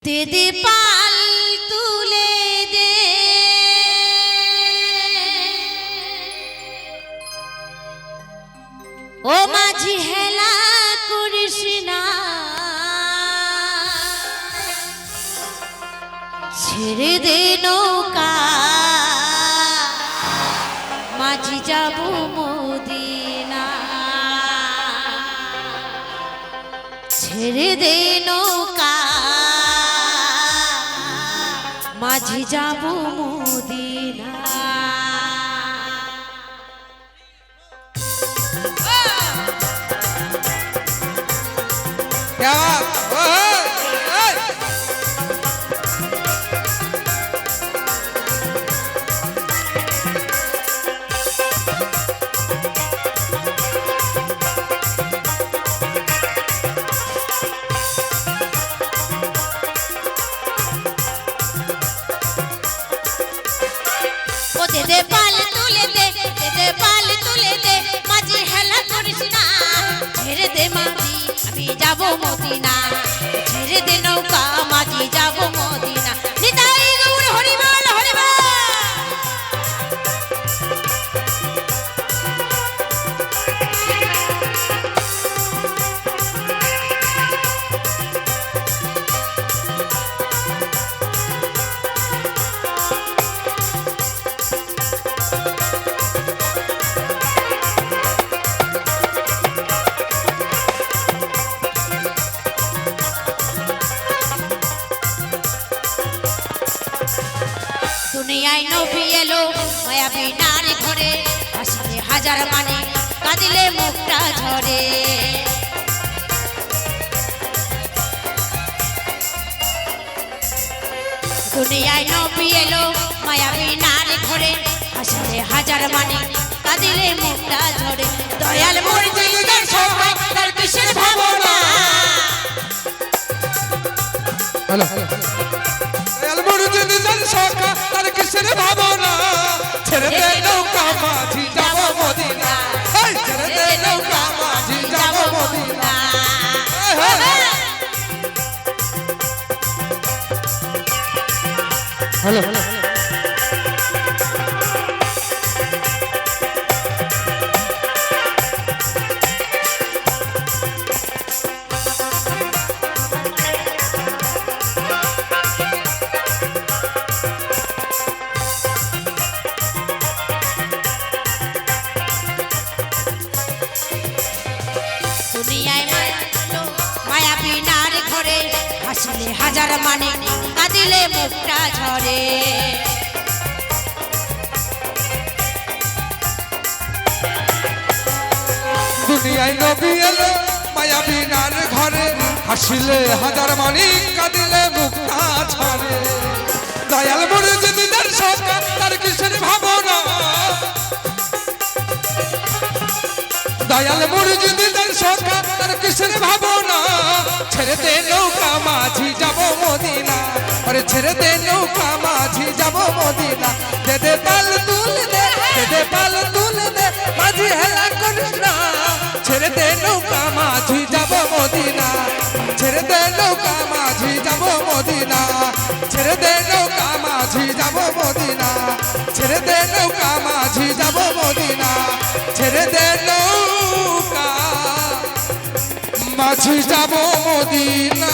दे दे पाल तुले दे ओ माझी हेला कृष्णा ছেড়ে দে নৌকা माझी যাবো মদিনা ছেড়ে দে নৌকা माझी যাবো মদিনা क्या दे दे पाल तुले दे दे पाल तुले दे माझी हेला करिस ना ছেড়ে দে মাঝি আমি যাব মদিনা ছেড়ে দে নৌকা মাঝি যাব মদিনা নিতাই গৌর হরিবল হরিবল দুনিয়ায় নবী এলো মায়াবী নারী ঘরে হাসিলে হাজার মানে কাঁদিলে মুখটা ঝরে দুনিয়ায় নবী এলো মায়াবী নারী ঘরে হাসিলে হাজার মানে কাঁদিলে মুখটা ঝরে দয়াল মুর্শিদের সবাই তার বিশেষ ভাবনা हेलो दयाल मुर्शिদের সখা তার কিসের ভাবনা ছেড়ে দে নৌকা মাঝি যাব মদিনা এই ছেড়ে দে নৌকা মাঝি যাব মদিনা हेलो দুনিয়ায় মায়াবী নারী ঘরে হাসিলে হাজার মানে কাঁদিলে মুখটা ঝরে দুনিয়ায় নবী এলো মায়াবী নার ঘরে হাসিলে হাজার মানি কাঁদিলে মুক্তা ছড়ে দয়াল মুর্শিদের সখা তার কিসের ভাবনা দয়াল মুর্শিদের সখা তার কিসের ভাবনা ছেড়ে দে নৌকা মাঝি যাব মদিনা আরে ছেড়ে দে নৌকা মাঝি যাব মদিনা দে দে পাল তুলে দে পাল তুলে দে মাঝি হেলা করিস না ছেড়ে দে নৌকা মাঝি যাব মদিনা ছেড়ে দে নৌকা মাঝি যাব মদিনা ছেড়ে দে নৌকা মাঝি যাব মদিনা ছেড়ে দে নৌকা মাঝি যাব মদিনা ছেড়ে দে নৌকা মাঝি যাব মদিনা